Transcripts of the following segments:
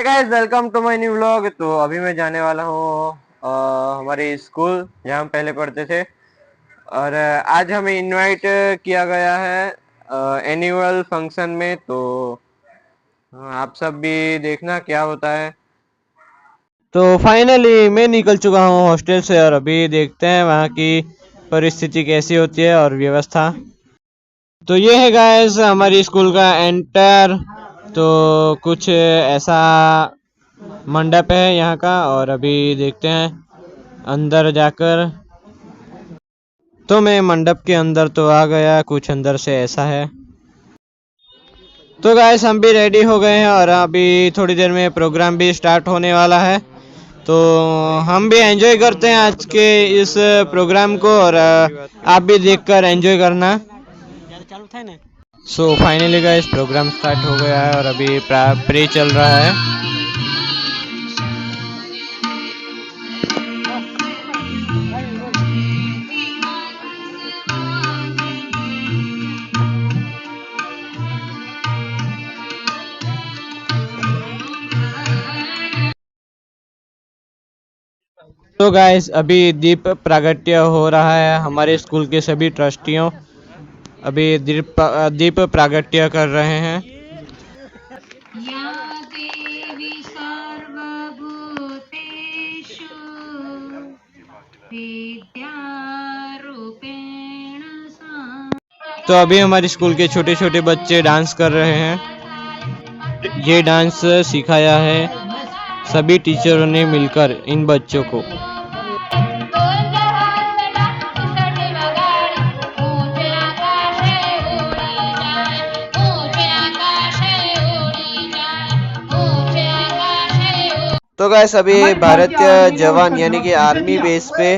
Guys, welcome to my new vlog. तो अभी मैं जाने वाला हूँ हमारे स्कूल जहाँ हम पहले पढ़ते थे। और आज हमें इनवाइट किया गया है एनुअल फंक्शन में। तो आप सब भी देखना क्या होता है। तो फाइनली मैं निकल चुका हूँ हॉस्टल से और अभी देखते हैं वहाँ की परिस्थिति कैसी होती है और व्यवस्था। तो ये है गाइस हमारी स्कूल का एंटर। तो कुछ ऐसा मंडप है यहाँ का और अभी देखते हैं अंदर जाकर। तो मैं मंडप के अंदर तो आ गया, कुछ अंदर से ऐसा है। तो गाइस हम भी रेडी हो गए हैं और अभी थोड़ी देर में प्रोग्राम भी स्टार्ट होने वाला है। तो हम भी एंजॉय करते हैं आज के इस प्रोग्राम को और आप भी देखकर एंजॉय करना। So finally guys program start हो गया है और अभी प्रे चल रहा है। तो गाइस अभी दीप प्रागट्य हो रहा है। हमारे स्कूल के सभी ट्रस्टियों अभी दीप प्रागट्य कर रहे हैं। या देवी सर्वभूतेषु विद्यारूपेण तो अभी हमारे स्कूल के छोटे छोटे बच्चे डांस कर रहे हैं। ये डांस सिखाया है सभी टीचरों ने मिलकर इन बच्चों को। तो गैस अभी भारतीय जवान यानी कि आर्मी बेस पे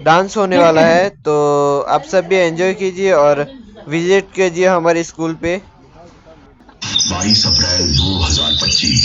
डांस होने वाला है। तो आप सब भी एंजॉय कीजिए और विजिट कीजिए हमारे स्कूल पे। 22 अप्रैल 2025।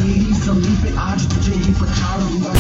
मेरी जमीन पे आज तुझे ही पछाड़ूंगा।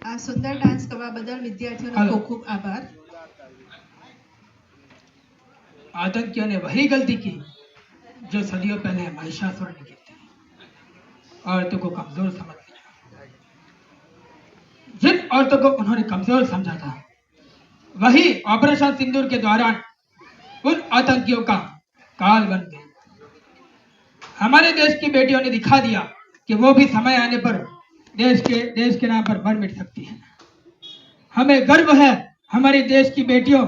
આ સુંદર ડાન્સ કરવા બદલ વિદ્યાર્થીઓનો ખૂબ ખૂબ આભાર। आतंकियों ने वही गलती की जो सदियों पहले महिषासुर ने की थी, औरतों को कमजोर समझ लिया। जिन औरतों को उन्होंने कमजोर समझा था, वही ऑपरेशन सिंदूर के दौरान उन आतंकियों का काल बन गए। हमारे देश की बेटियों ने दिखा दिया कि वो भी समय आने पर देश के नाम पर मर मिट सकती है। हमें गर्व है हमारे देश की बेटियों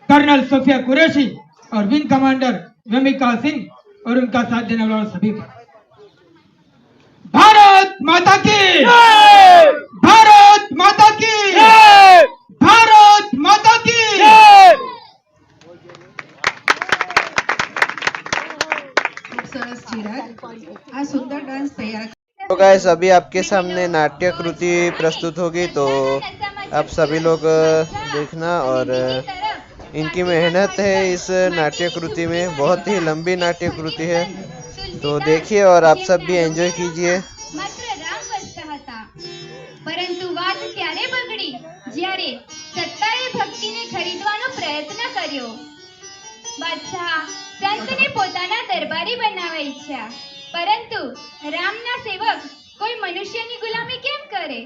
कर्नल सोफिया कुरैशी और विंग कमांडर वेमिका सिंह और उनका साथ देने वाले सभी पर। भारत माता की जय! भारत माता की जय! भारत माता की जय! ખૂબ સરસ ચિરાગ। આ સુંદર ડાન્સ તૈયાર तो गाइस अभी आपके सामने नाट्य कृति प्रस्तुत होगी, तो आप सभी लोग देखना। और इनकी मेहनत है इस नाट्य कृति में, बहुत ही लंबी नाट्य कृति है, तो देखिए और आप सब भी एंजॉय कीजिए। માત્ર રામ વસતા હતા, પરંતુ વાત ત્યારે બગડી જ્યારે સત્તાએ ભક્તિને ખરીદવાનો પ્રયત્ન કર્યો। બાદશાહ સંતને પોતાના દરબારી બનાવવા ઈચ્છ્યા, પરંતુ રામના સેવક કોઈ મનુષ્યની ગુલામી કેમ કરે?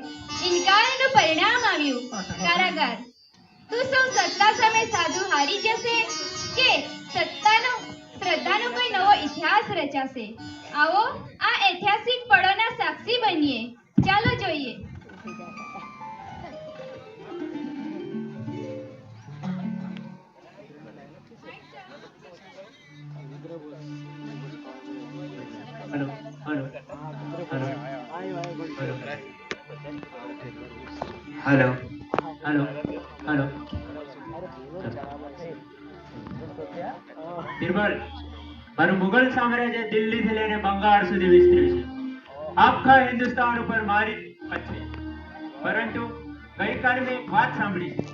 ઇનકારનું પરિણામ આવ્યું કારાગાર। તું સૌ સત્તા સામે સાધુ હારી જશે કે શ્રદ્ધાનો કોઈ નવો ઇતિહાસ રચાશે? આવો આ ઐતિહાસિક પળોના સાક્ષી બનીએ। ચાલો જોઈએ। Hello hello hello hello hello hello Birbal, મારું મુગલ સામ્રાજ્ય દિલ્હીથી લઈને બંગાળ સુધી વિસ્તર્યું છે। આખા હિન્દુસ્તાન ઉપર મારી પકડ છે, પરંતુ ગઈકાલે મેં એક વાત સાંભળી છે,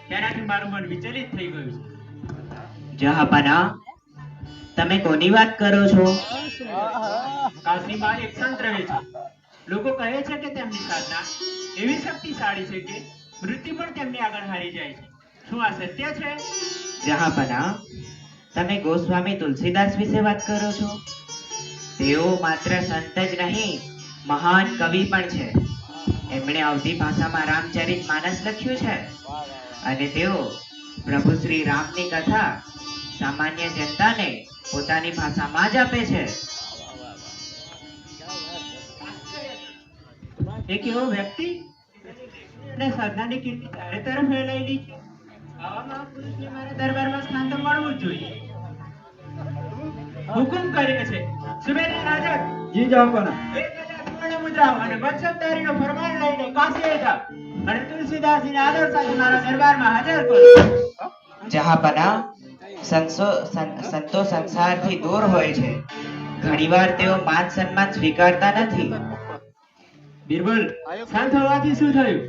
તેનાથી મારું મન વિચલિત થઈ ગયું છે। જહાપના, તમે કોની વાત કરો છો? કાશીમાં એક સંત રહે છે। લોકો કહે છે કે તેમની સાધના એવી શક્તિશાળી છે કે મૃત્યુ પણ તેમની આગળ હારી જાય છે। શું આ સત્ય છે? જહાપના, તમે ગોસ્વામી તુલસીદાસ વિશે વાત કરો છો? તેઓ માત્ર સંત જ નહીં, મહાન કવિ પણ છે। એમણે અવધી ભાષામાં રામચરિત માનસ લખ્યું છે, અને તેઓ પ્રભુ શ્રી રામની કથા સામાન્ય જનતાને પોતાની ભાષામાં જ આપે છે। એક એવો વ્યક્તિ અને સાધનાની કીર્તિ ચારે તરફ ફેલાયેલી છે. આવા મહાપુરુષને મારા દરબારમાં સ્થાન તો મળવું જ જોઈએ. હુકુમ કરે છે સુબેદાર હાજર. જી જહાંપના. 1000 સુવર્ણ મુદ્રાઓ અને વત્સબદારીનો ફરમાન લઈને કાશીએ જાઓ અને તુલસીદાસજીને આદર સાથે મારા દરબારમાં હાજર કરો. જહાંપના, સંતો સંસારથી દૂર હોય છે. ઘણીવાર તેઓ માન સન્માન સ્વીકારતા નથી. બિરબલ, શાંત હોવાથી શું થયું?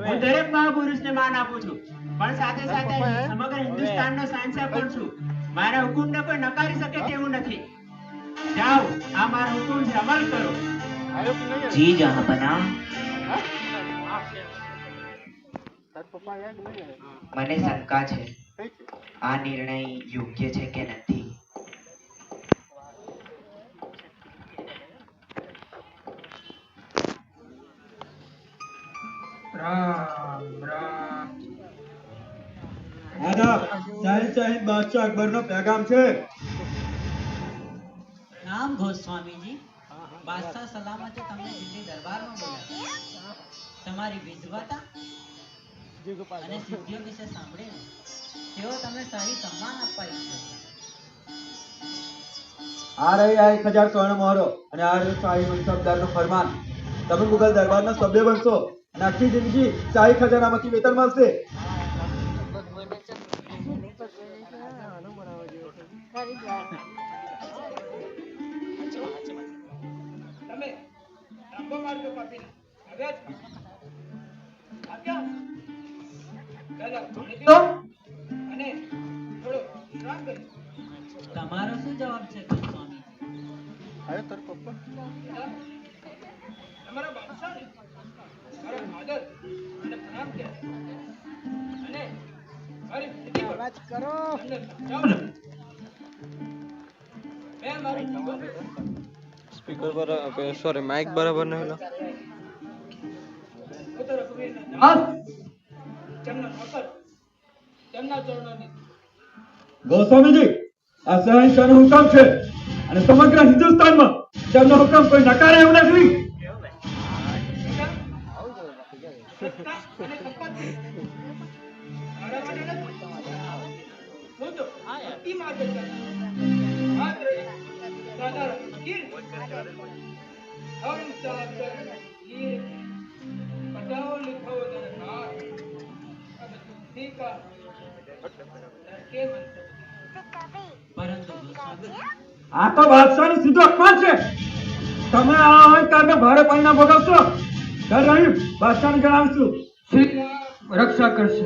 હું દરેક મહાપુરુષને માન આપું છું, પણ સાથે સાથે સમગ્ર હિન્દુસ્તાનનો શહેનશાહ પણ છું. મારા હુકુમને કોઈ નકારી શકે તેવું નથી. જાઓ, આ મારા હુકુમ છે, અમલ કરો. જી જહાંપના. મને શંકા છે, આ નિર્ણય યોગ્ય છે કે નથી. રામ રામ. આદાબ. શાહીન બાદશાહ અકબરનો પેગામ છે. નામ ગોસ્વામીજી, બાદશાહ સલામતે તમને દિલ્હી દરબારમાં બોલાવ્યા. તમારી વિદ્વતા અને સિદ્ધિઓ વિશે સાંભળીને તેઓ તમને શાહી સન્માન આપવા ઈચ્છે છે. આ રહી આ 1000 સ્વર્ણ મોહરો અને આ રહ્યું શાહી મનસબદારનું ફરમાન. તમે મુગલ દરબારના સભ્ય બનશો અને આખી જિંદગી શાહી ખજાનામાંથી વેતન મળશે. તમારો શું જવાબ છે ગોસ્વામી? સ્પીકર બરાબર, સોરી માઇક બરાબર ન હેલો. ગોસ્વામીજી, આ શહેનશાહનો હુકમ છે અને સમગ્ર હિન્દુસ્તાનમાં તેમનો હુકમ કોઈ નકારે એવું નથી. પરંતુ ગોસ્વામી, આ તો બાદશાહનું સીધું અપમાન છે. તમે આ અહંકારને ભારે પરિણામ ભોગવશો. ડર નહીં, બાદશાહને જણાવીશું. રક્ષા કરશે.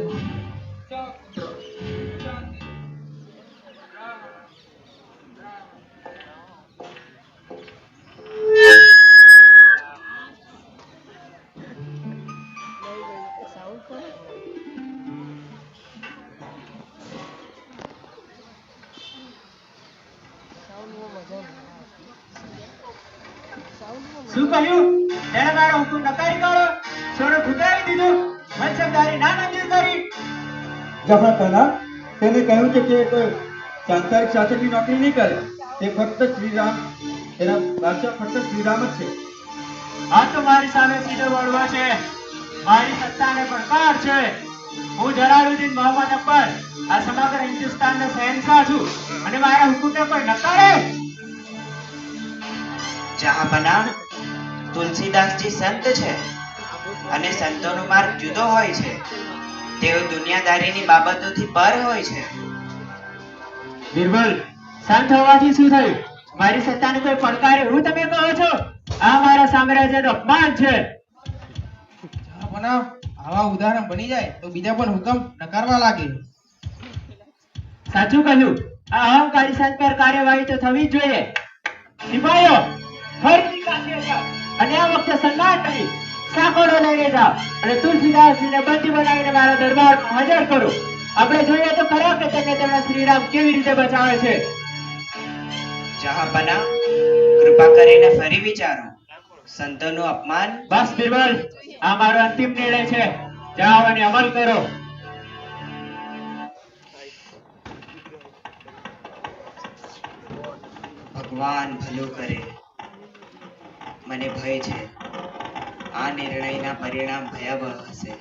શું કહ્યું? તેણે મારો હુકમ નકારી કાઢ્યો, સોનું ઠુકરાવી દીધું, મનસબદારી ના મંજૂર કરી. જહાંપના, તેને કહ્યું છે કે કોઈ સાંસારિક શાસકની નોકરી નહીં કરે. તે ફક્ત શ્રીરામ, તેના બાદશાહ ફક્ત શ્રીરામ જ છે. આ તો મારી સામે સીધો બોલવા છે. મારી સત્તાને પડકાર છે. હું જલાલુદ્દીન મોહમ્મદ અકબર આ સમગ્ર હિન્દુસ્તાનનો શહેનશાહ છું અને મારા હુકમને કોઈ નકારે. જહાંપના, તુલસીદાસજી સંત છે અને સંતોનો માર્ગ જુદો હોય છે. તેઓ દુનિયાદારીની બાબતોથી પર હોય છે. બિરબલ, શાંત હોવાથી શું થયું? મારી સત્તાને કોઈ પડકારે એવું તમે કહો છો? આ મારા સામ્રાજ્યનું અપમાન છે. આવા ઉદાહરણ બની જાય તો બીજા પણ હુકમ નકારવા લાગે. સાચું કહ્યું. આ અહંકારી સંત પર કાર્યવાહી તો થવી જ જોઈએ. સિપાહીઓ, ફરીથી કાશીએ જાઓ અને આ વખતે સન્માન કરી સાંકળો લઈને જાઓ અને તુલસીદાસજીને બંદી બનાવીને મારા દરબારમાં હાજર કરો. આપણે જોઈએ તો ખરા કે તેમને તેમના શ્રીરામ કેવી રીતે બચાવે છે. જહાંપના, કૃપા કરીને ફરી વિચારો. સંતોનું અપમાન. બસ બિરબલ, આ મારો અંતિમ નિર્ણય છે. જાઓ અને અમલ કરો. ભગવાન ભલું કરે. મને ભય છે આ નિર્ણયના પરિણામ ભયાવહ હશે.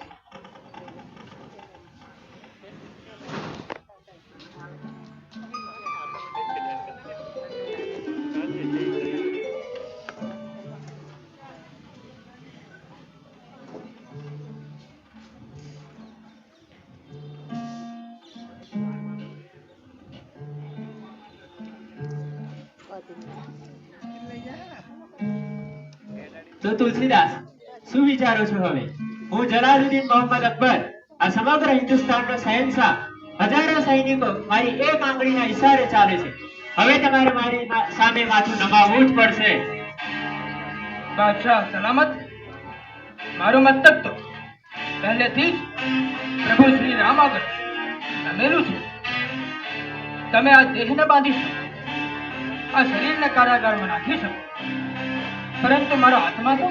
તો તુલસીદાસ, શું વિચારો છો હવે? હું જલાલુદ્દીન મોહમ્મદ અકબર, આ સમગ્ર હિન્દુસ્તાનનો શહેનશાહ, હજારો સૈનિકો મારી એક આંગળીના ઈશારે ચાલે છે. હવે તમારે મારી સામે માથું નમાવવું જ પડશે. બાદશાહ સલામત. મારું મસ્તક તો પહેલેથી જ પ્રભુ શ્રી રામ આગળ નમેલું છે. તમે આ દેહને બાંધી શકો, આ શરીરને કારાગારમાં નાખી શકો, પરંતુ મારો આત્મા તો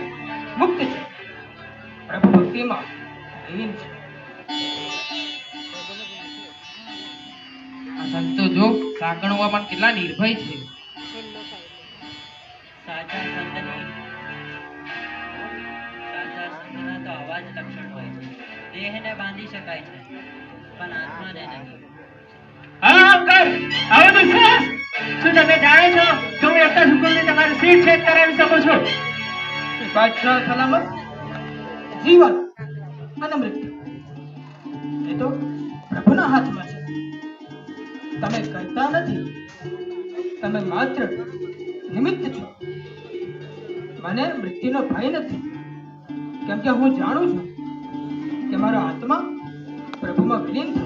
મુક્ત છે, પ્રભુ ભક્તિમાં લીન છે. આ સંતો જો સાંકળવામાં કેટલા નિર્ભય છે. સાચા સંતના તો આવા જ લક્ષણ હોય છે. દેહને બાંધી શકાય છે, પણ આત્માને નહીં. હા અંકલ, આવો તો શ્રેષ્ઠ. શું તમે જાણો છો કે હું એક જ હુકમથી તમારું સીટ છેદ કરાવી શકું છું? બાદશાહ સલામત. જીવન અને મૃત્યુ એ તો પ્રભુના હાથમાં છે. તમે કરતા નથી, તમે માત્ર નિમિત્ત છો. મને મૃત્યુનો ભય નથી, કેમ કે હું જાણું છું કે મારો આત્મા પ્રભુમાં વિલીન થશે.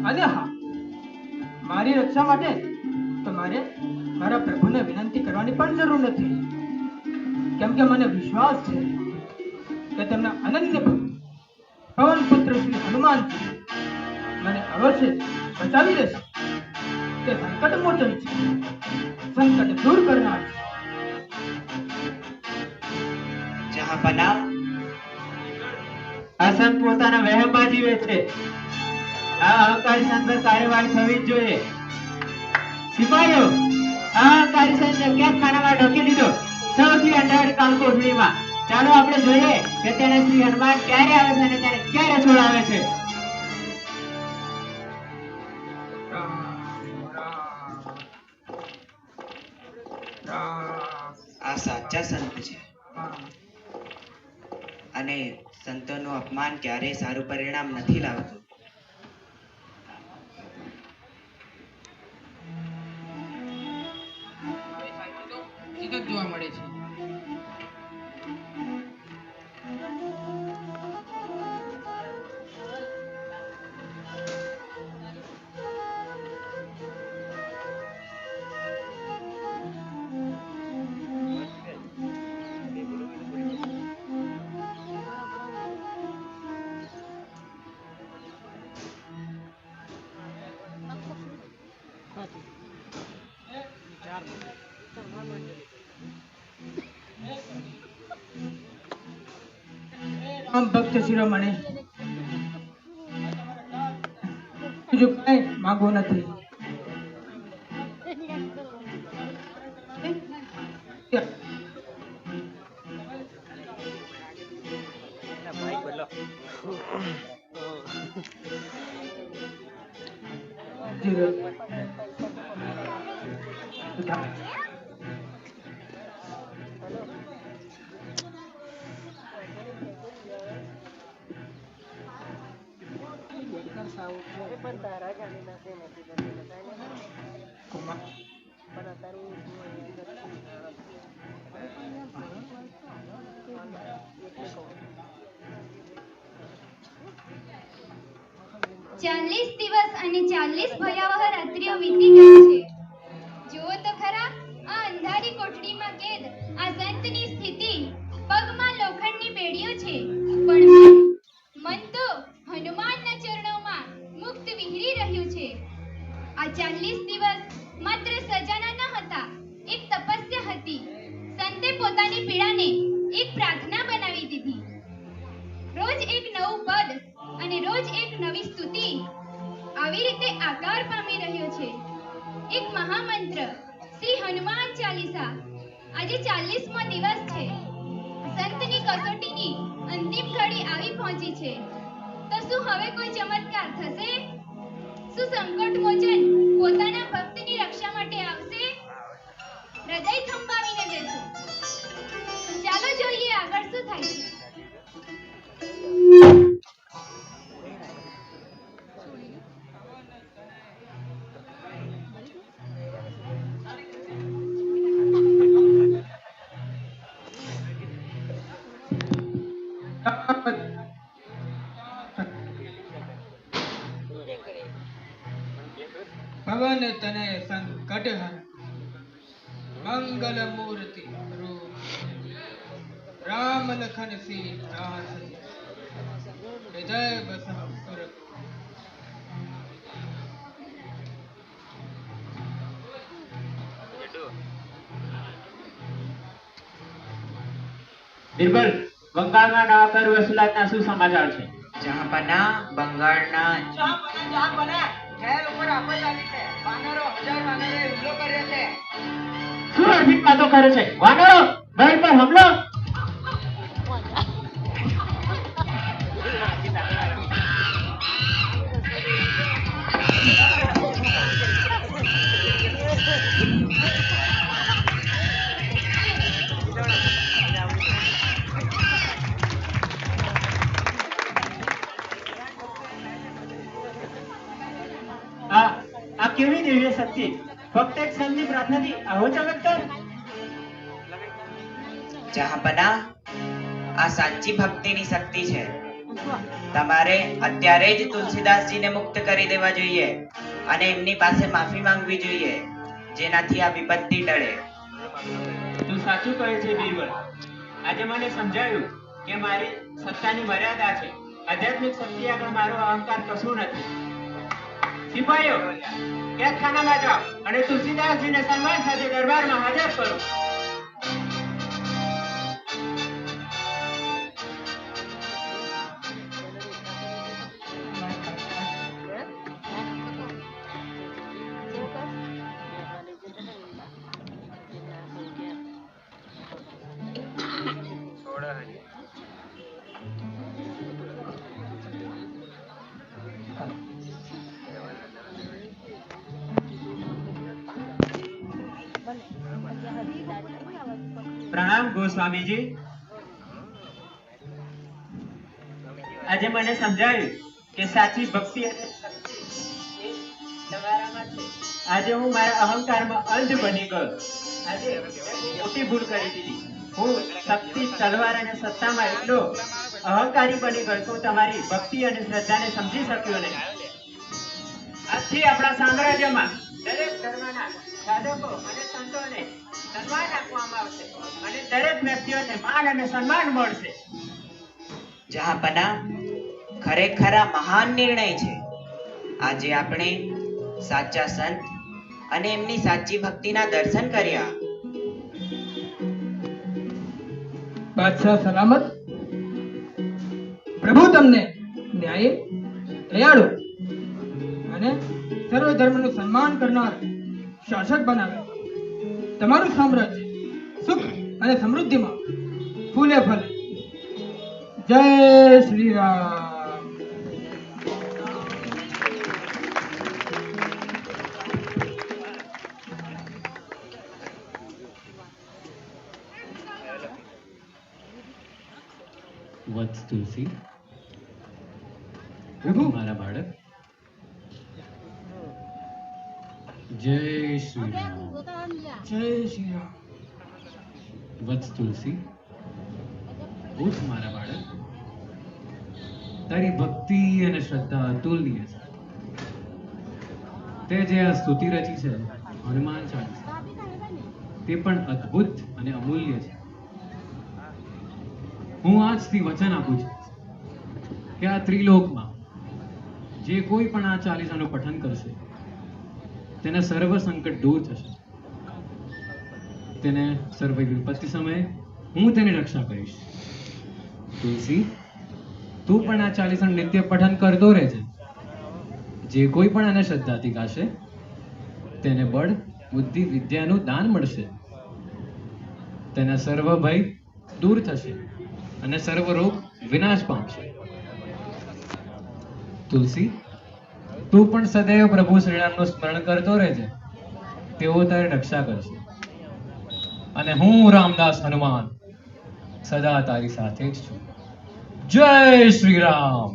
અને હા, મારી રક્ષા માટે તો મારે મારા પ્રભુને વિનંતી કરવાની પણ જરૂર નથી, કેમ કે મને વિશ્વાસ છે કે તેમના અનન્ય ભક્ત પવન પુત્ર શ્રી હનુમાનજી મને અવશ્ય બચાવી દેશે. તે સંકટ મોચન છે, સંકટ દૂર કરનાર છે. જહાંપનાહ, આ સંત પોતાના વહેમમાં જીવે છે. આ અહંકારી સંત પર કાર્યવાહી થવી જ જોઈએ. સિપાહીઓ, આ અહંકારી સંતને કેદખાનામાં ઢોકી દીધો, સૌથી અંધારી કાળકોઠડીમાં. ચાલો આપણે જોઈએ કે તેને શ્રી હનુમાન ક્યારે આવે છે અને તેને ક્યારે છોડાવે છે. આ સાચા સંત છે અને સંતોનું અપમાન ક્યારેય સારું પરિણામ નથી લાવતું. જોવા મળે છે. આમ ભક્ત શિરોમણી, બીજું કઈ માંગવું નથી. ચાલીસ દિવસ અને 40 ભયાવહ રાત્રિઓ વીતી ગઈ છે. જુઓ તો ખરા, આ અંધારી કોઠડીમાં કેદ આ સંતની સ્થિતિ. પગમાં લોખંડની બેડીઓ છે, પણ મન તો હનુમાનના ચરણોમાં મુક્ત વિહરી રહ્યું છે. આ 40 દિવસ માત્ર સજાના ન હતા, એક તપસ્યા હતી. સંતે પોતાની પીડાને એક પ્રાર્થના બનાવી દીધી. રોજ એક નવું પદ અને રોજ એક નવી સ્તુતિ આવી રીતે આકાર પામી રહ્યો છે. એક મહામંત્ર શ્રી હનુમાન ચાલીસા. આજે 40મો દિવસ છે. સંતની કસોટીની અંતિમ ઘડી આવી પહોંચી છે. તો શું હવે કોઈ ચમત્કાર થશે? શું સંકટ મોચન પોતાના ભક્તની રક્ષા માટે આવશે? હૃદય થંભાવીને બેસો. ચાલો જોઈએ આગળ શું થાય છે. ભવન તને સંકટ હર મંગલ મૂર્તિ રૂપ રામ લખન સીતા હૃદય બસવ સુર. બિરબલ, બંગાળમાં નવા કર વસૂલાતના શું સમાચાર છે? જહાંપના, બંગાળના શું અર્થિક વાતો કરે છે? વાનરો બળ પર હુમલો! આ કેવી દિવ્ય શક્તિ! ફક્ત એક સંતની પ્રાર્થનાથી આવો ચમત્કાર! જહાંપના, આ સાચી ભક્તિની શક્તિ છે. તમારે અત્યારે જ તુલસીદાસજીને મુક્ત કરી દેવા જોઈએ અને એમની પાસે માફી માંગવી જોઈએ, જેનાથી આ વિપત્તિ ટળે. તું સાચું કહે છે બિરબલ. આજે મને સમજાયું કે મારી સત્તાની મર્યાદા છે. આધ્યાત્મિક શક્તિ આગળ મારો અહંકાર કશું નથી. સિપાહીઓ, કેદખાનામાં જાઓ અને તુલસીદાસજીને સન્માન સાથે દરબારમાં હાજર કરો. પ્રણામ ગોસ્વામીજી. આજે મને સમજાયું કે સાચી ભક્તિ અને શક્તિ એ તમારામાં છે. આજે હું મારા અહંકારમાં અંધ બની ગયો. આજે મોટી ભૂલ કરી દીધી. હું શક્તિ, તલવાર અને સત્તામાં એટલો અહંકારી બની ગયો તો તમારી ભક્તિ અને શ્રદ્ધાને સમજી શક્યો નહીં. આજથી આપણા સામ્રાજ્યમાં દરેક ધર્મના સાધકો અને સંતોને સન્માન આપવામાં આવશે અને દરેક વ્યક્તિઓને માન અને સન્માન મળશે. જહાંપના, ખરેખર આ મહાન નિર્ણય છે. આજે આપણે સાચા સંત અને એમની સાચી ભક્તિના દર્શન કર્યા. બાદશાહ સલામત. પ્રભુ તમને ન્યાયી, દયાળુ અને સર્વ ધર્મનું સન્માન કરનાર શાસક બનાવે. તમારું સામ્રાજ્ય સુખ અને સમૃદ્ધિમાં ફૂલે ફલે. જય શ્રી રામ. વત્સ તુલસી, પ્રભુ, મારા બાળક. જય શ્રી રામ. જય શ્રી રામ. વત્સ તુલસી, ઉઠ મારા બાળક. તારી ભક્તિ અને શ્રદ્ધા અતુલનીય છે. તે જે આ સ્તુતિ રચી છે હનુમાન ચાલીસા, તે પણ અદ્ભુત અને અમૂલ્ય છે. હું આજથી વચન આપું છું કે આ ત્રિલોકમાં જે કોઈ પણ આ ચાલીસાનું પઠન કરશે તેના સર્વ સંકટ દૂર થશે. તેને સર્વ વિપત્તિ સમયે હું તેની રક્ષા કરીશ. તુલસી, તું પણ આ ચાલીસાનું નિત્ય પઠન કરતો રહેજે. જે કોઈ પણ આને શ્રદ્ધાથી ગાશે તેને બળ, બુદ્ધિ, વિદ્યાનું દાન મળશે. તેના સર્વ ભય દૂર થશે અને સર્વ રોગ વિનાશ પામશે. તુલસી, તું પણ સદૈવ પ્રભુ શ્રીરામનું સ્મરણ કરતો રહેજે, તેઓ તારી રક્ષા કરશે. અને હું રામદાસ હનુમાન સદા તારી સાથે જ છું. જય શ્રી રામ.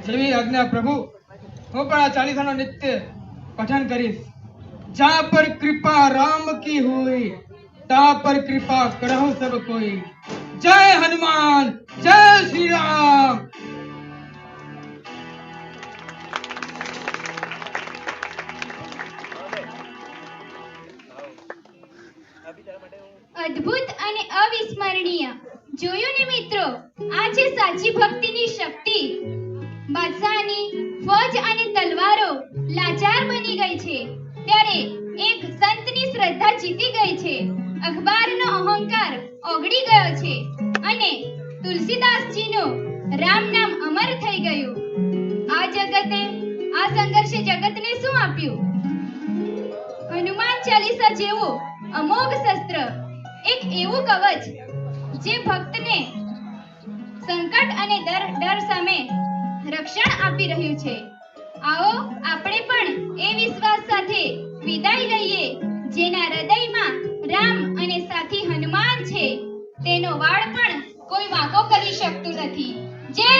જેવી આજ્ઞા પ્રભુ. હું પણ આ ચાલીસાનો નિત્ય પઠન કરીશ. જા પર કૃપા રામ કી હુઈ, તા પર કૃપા કરહુ સબ કોઈ. જય હનુમાન, જય શ્રી રામ. અદ્ભુત અને અવિસ્મરણીય. જોયું ને મિત્રો, આ છે સાચી ભક્તિની શક્તિ. બાદશાહની ફૌજ અને તલવારો લાચાર બની ગઈ છે, ત્યારે એક સંતની શ્રદ્ધા જીતી ગઈ છે. અખબારનો અહંકાર ઓગળી ગયો છે અને તુલસીદાસજીનું રામ નામ અમર થઈ ગયું. આ સંઘર્ષે જગતને શું આપ્યું? હનુમાન ચાલીસા જેવું અમોઘ શસ્ત્ર, એક એવું કવચ જે ભક્તને સંકટ અને ડર સામે રક્ષણ આપી રહ્યું છે. આવો આપણે પણ એ વિશ્વાસ સાથે વિદાય લઈએ, જેના હૃદયમાં રામ અને સાથી હનુમાન છે. તેનો વાળ પણ કોઈ વાંકો કરી શકતું નથી. જય